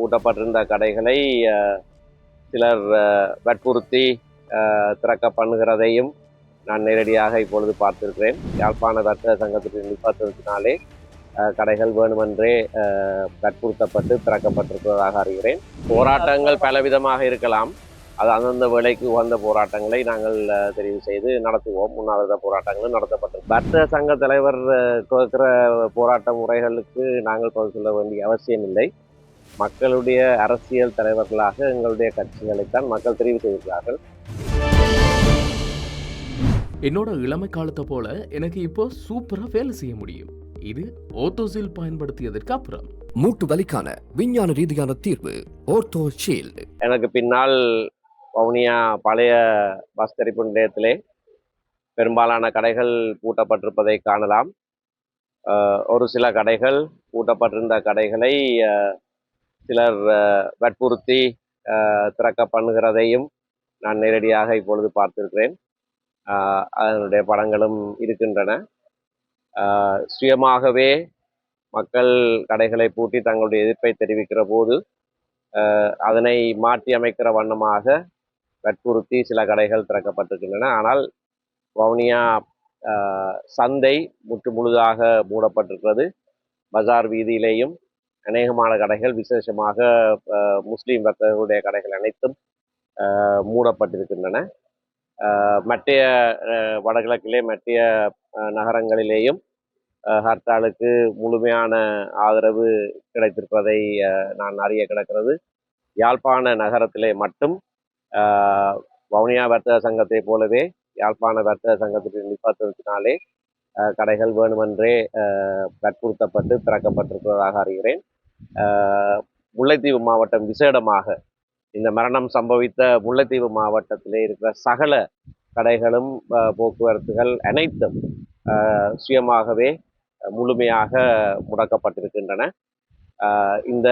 பூட்டப்பட்டிருந்த கடைகளை சிலர் வற்புறுத்தி திறக்க பண்ணுகிறதையும் நான் நேரடியாக இப்பொழுது பார்த்திருக்கிறேன். யாழ்ப்பாண வர்த்தக சங்கத்திற்கு நிர்வாகத்தினாலே கடைகள் வேணுமென்றே வற்புறுத்தப்பட்டு திறக்கப்பட்டிருப்பதாக அறிகிறேன். போராட்டங்கள் பலவிதமாக இருக்கலாம். அது அந்தந்த வேலைக்கு உகந்த போராட்டங்களை நாங்கள் தெரிவு செய்து நடத்துவோம். உண்ணாவிரத போராட்டங்களும் நடத்தப்பட்டிருக்கு. வர்த்தக சங்க தலைவர் கேட்கிற போராட்ட முறைகளுக்கு நாங்கள் பதில் சொல்ல வேண்டிய அவசியம் இல்லை. மக்களுடைய அரசியல் தலைவர்களாக எங்களுடைய கட்சிகளைத்தான் மக்கள் தெரிவு செய்திருக்கிறார்கள். என்னோட இளமை காலத்தை போல எனக்கு இப்போ சூப்பரா வேலை செய்ய முடியும். இது ஓர்த்தோசில் பயன்படுத்தியதற்கு அப்புறம் மூட்டு வலிக்கான விஞ்ஞான ரீதியான தீர்வு ஓர்த்தோ ஷீல்டு. எனக்கு பின்னால் வவுனியா பழைய பஸ் தெரிப்பு நிலையத்திலே பெரும்பாலான கடைகள் பூட்டப்பட்டிருப்பதை காணலாம். ஒரு சில கடைகள் பூட்டப்பட்டிருந்த கடைகளை சிலர் வற்புறுத்தி திறக்க பண்ணுகிறதையும் நான் நேரடியாக இப்பொழுது பார்த்திருக்கிறேன். அதனுடைய படங்களும் இருக்கின்றன. சுயமாகவே மக்கள் கடைகளை பூட்டி தங்களுடைய எதிர்ப்பை தெரிவிக்கிற போது அதனை மாற்றி அமைக்கிற வண்ணமாக வற்புறுத்தி சில கடைகள் திறக்கப்பட்டிருக்கின்றன. ஆனால் வவுனியா சந்தை முழுதாக மூடப்பட்டிருக்கிறது. பஜார் வீதியிலேயும் அநேகமான கடைகள், விசேஷமாக முஸ்லீம் வர்த்தகர்களுடைய கடைகள் அனைத்தும் மூடப்பட்டிருக்கின்றன. மற்ற வடகிழக்கிலே மற்ற நகரங்களிலேயும் ஹர்த்தாலுக்கு முழுமையான ஆதரவு கிடைத்திருப்பதை நான் அறிய கிடக்கிறது. யாழ்ப்பாண நகரத்திலே மட்டும் வவுனியா வர்த்தக சங்கத்தை போலவே யாழ்ப்பாண வர்த்தக சங்கத்திற்கு நிர்வாகத்தினாலே கடைகள் வேணுமென்றே வற்புறுத்தப்பட்டு திறக்கப்பட்டிருப்பதாக அறிகிறேன். முல்லைத்தீவு மாவட்டம் விசேடமாக இந்த மரணம் சம்பவித்த முல்லைத்தீவு மாவட்டத்திலே இருக்கிற சகல கடைகளும் போக்குவரத்துகள் அனைத்தும் சுயமாகவே முழுமையாக முடக்கப்பட்டிருக்கின்றன. இந்த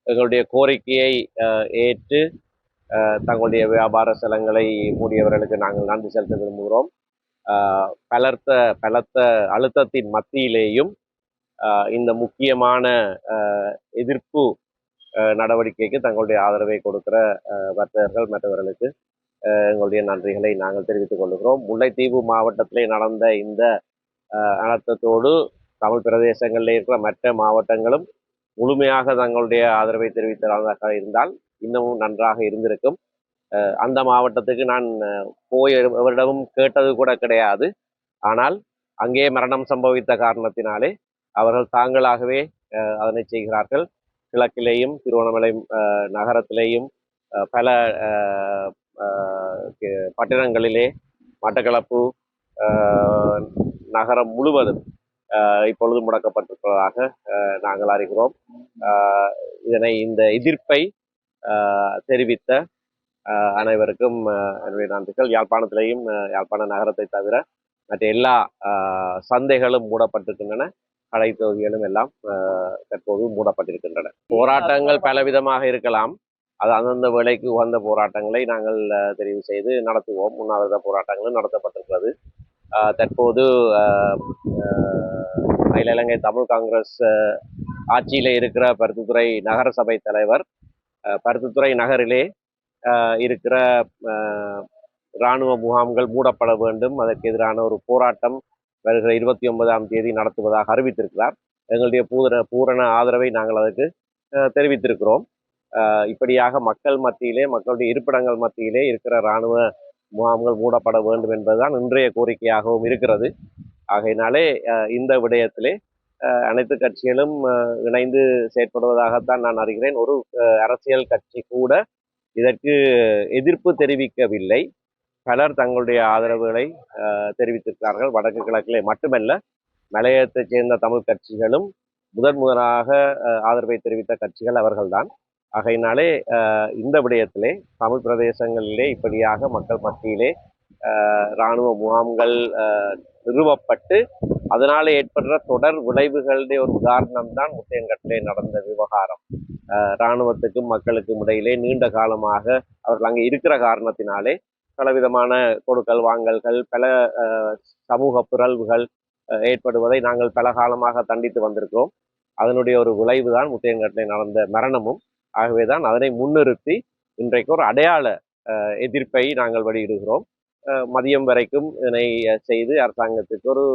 எங்களுடைய கோரிக்கையை ஏற்று தங்களுடைய வியாபார ஸ்தலங்களை மூடியவர்களுக்கு நாங்கள் நன்றி செலுத்த விரும்புகிறோம். பலத்த அழுத்தத்தின் மத்தியிலேயும் இந்த முக்கியமான எதிர்ப்பு நடவடிக்கைக்கு தங்களுடைய ஆதரவை கொடுக்கிற வர்த்தகர்கள் மற்றவர்களுக்கு எங்களுடைய நன்றிகளை நாங்கள் தெரிவித்துக் கொள்கிறோம். முல்லைத்தீவு மாவட்டத்திலே நடந்த இந்த அழுத்தத்தோடு தமிழ் பிரதேசங்களில் இருக்கிற மற்ற மாவட்டங்களும் முழுமையாக தங்களுடைய ஆதரவை தெரிவித்ததாக இருந்தால் இன்னமும் நன்றாக இருந்திருக்கும். அந்த மாவட்டத்துக்கு நான் போய் எவரிடமும் கேட்டது கூட கிடையாது. ஆனால் அங்கே மரணம் சம்பவித்த காரணத்தினாலே அவர்கள் தாங்களாகவே அதனை செய்கிறார்கள். கிழக்கிலேயும் திருவண்ணாமலை நகரத்திலேயும் பல பட்டினங்களிலே மட்டக்களப்பு நகரம் முழுவதும் இப்பொழுது முடக்கப்பட்டிருப்பதாக நாங்கள் அறிகிறோம். இதனை இந்த எதிர்ப்பை தெரிவித்த அனைவருக்கும் என்னுடைய நன்றிகள். யாழ்ப்பாணத்திலேயும் யாழ்ப்பாண நகரத்தை தவிர மற்ற எல்லா சந்தைகளும் மூடப்பட்டிருக்கின்றன. கடை தொகுதிகளும் எல்லாம் தற்போது மூடப்பட்டிருக்கின்றன. போராட்டங்கள் பலவிதமாக இருக்கலாம். அது அந்தந்த வேலைக்கு உகந்த போராட்டங்களை நாங்கள் தெரிவு செய்து நடத்துவோம். உண்ணாவிரத போராட்டங்களும் நடத்தப்பட்டிருக்கிறது. தற்போது அகில இலங்கை தமிழ் காங்கிரஸ் ஆட்சியில் இருக்கிற பருத்தித்துறை நகர சபை தலைவர் பருத்தித்துறை நகரிலே இருக்கிற இராணுவ முகாம்கள் மூடப்பட வேண்டும், அதற்கு எதிரான ஒரு போராட்டம் வருகிற 29ஆம் தேதி நடத்துவதாக அறிவித்திருக்கிறார். எங்களுடைய பூரண ஆதரவை நாங்கள் அதற்கு தெரிவித்திருக்கிறோம். இப்படியாக மக்கள் மத்தியிலே, மக்களுடைய இருப்பிடங்கள் மத்தியிலே இருக்கிற இராணுவ முகாம்கள் மூடப்பட வேண்டும் என்பதுதான் இன்றைய கோரிக்கையாகவும் இருக்கிறது. ஆகையினாலே இந்த விடயத்திலே அனைத்து கட்சிகளும் இணைந்து செயற்படுவதாகத்தான் நான் அறிகிறேன். ஒரு அரசியல் கட்சி கூட இதற்கு எதிர்ப்பு தெரிவிக்கவில்லை. பலர் தங்களுடைய ஆதரவுகளை தெரிவித்திருக்கிறார்கள். வடக்கு கிழக்கிலே மட்டுமல்ல, மலையத்தைச் சேர்ந்த தமிழ் கட்சிகளும் முதன்முதலாக ஆதரவை தெரிவித்த கட்சிகள் அவர்கள்தான். ஆகையினாலே இந்த விடயத்திலே தமிழ் பிரதேசங்களிலே இப்படியாக மக்கள் மத்தியிலே இராணுவ முகாம்கள் நிறுவப்பட்டு அதனால ஏற்படுற தொடர் விளைவுகளுடைய ஒரு உதாரணம் தான் முத்தையன்கட்டிலே நடந்த விவகாரம். இராணுவத்துக்கும் மக்களுக்கும் இடையிலே நீண்ட காலமாக அவர்கள் அங்கே இருக்கிற காரணத்தினாலே பலவிதமான கொடுக்கல் வாங்கல்கள், பல சமூக பிறழ்வுகள் ஏற்படுவதை நாங்கள் பல காலமாக தண்டித்து வந்திருக்கிறோம். அதனுடைய ஒரு விளைவு தான் முத்தையன்காட்டில் நடந்த மரணமும். ஆகவே தான் அதனை முன்னிறுத்தி இன்றைக்கு ஒரு அடையாள எதிர்ப்பை நாங்கள் வெளியிடுகிறோம். மதியம் வரைக்கும் இதனை செய்து அரசாங்கத்துக்கு ஒரு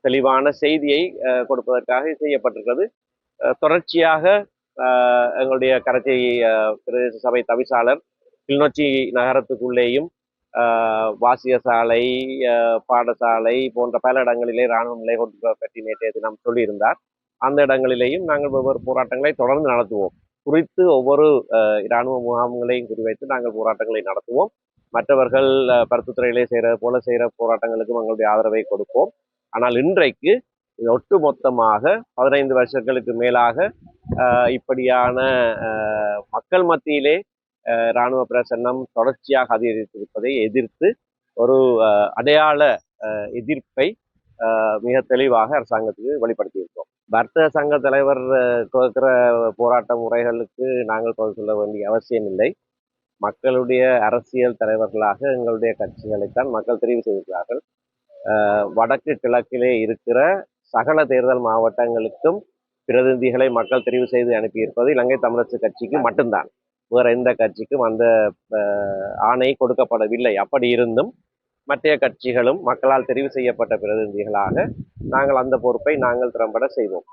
தெளிவான செய்தியை கொடுப்பதற்காக செய்யப்பட்டிருக்கிறது. தொடர்ச்சியாக எங்களுடைய கரச்சை பிரதேச சபை தவிசாளர் கிளிநொச்சி நகரத்துக்குள்ளேயும் வாசியசாலை, பாடசாலை போன்ற பல இடங்களிலே இராணுவ நிலை கொண்டு பற்றி நேற்றைய தினம் சொல்லியிருந்தார். அந்த இடங்களிலேயும் நாங்கள் ஒவ்வொரு போராட்டங்களை தொடர்ந்து நடத்துவோம். குறித்து ஒவ்வொரு இராணுவ முகாம்களையும் குறிவைத்து நாங்கள் போராட்டங்களை நடத்துவோம். மற்றவர்கள் பருத்தித்துறையிலே செய்கிற போராட்டங்களுக்கும் எங்களுடைய ஆதரவை கொடுப்போம். ஆனால் இன்றைக்கு ஒட்டுமொத்தமாக 15 வருஷங்களுக்கு மேலாக இப்படியான மக்கள் மத்தியிலே இராணுவ பிரசன்னம் தொடர்ச்சியாக அதிகரித்திருப்பதை எதிர்த்து ஒரு அடையாள எதிர்ப்பை மிக தெளிவாக அரசாங்கத்துக்கு வெளிப்படுத்தியிருக்கோம். வர்த்தக சங்க தலைவர் கொடுக்கிற போராட்ட முறைகளுக்கு நாங்கள் பதில் சொல்ல வேண்டிய அவசியம் இல்லை. மக்களுடைய அரசியல் தலைவர்களாக எங்களுடைய கட்சிகளைத்தான் மக்கள் தெரிவு செய்திருக்கிறார்கள். வடக்கு கிழக்கிலே இருக்கிற சகல தேர்தல் மாவட்டங்களுக்கும் பிரதிநிதிகளை மக்கள் தெரிவு செய்து அனுப்பியிருப்பது இலங்கை தமிழரசு கட்சிக்கு மட்டும்தான். வேற எந்த கட்சிக்கும் அந்த ஆணை கொடுக்கப்படவில்லை. அப்படி இருந்தும் மற்ற கட்சிகளும் மக்களால் தெரிவு செய்யப்பட்ட பிரதிநிதிகளாக நாங்கள் அந்த பொறுப்பை நாங்கள் திறம்பட செய்வோம்.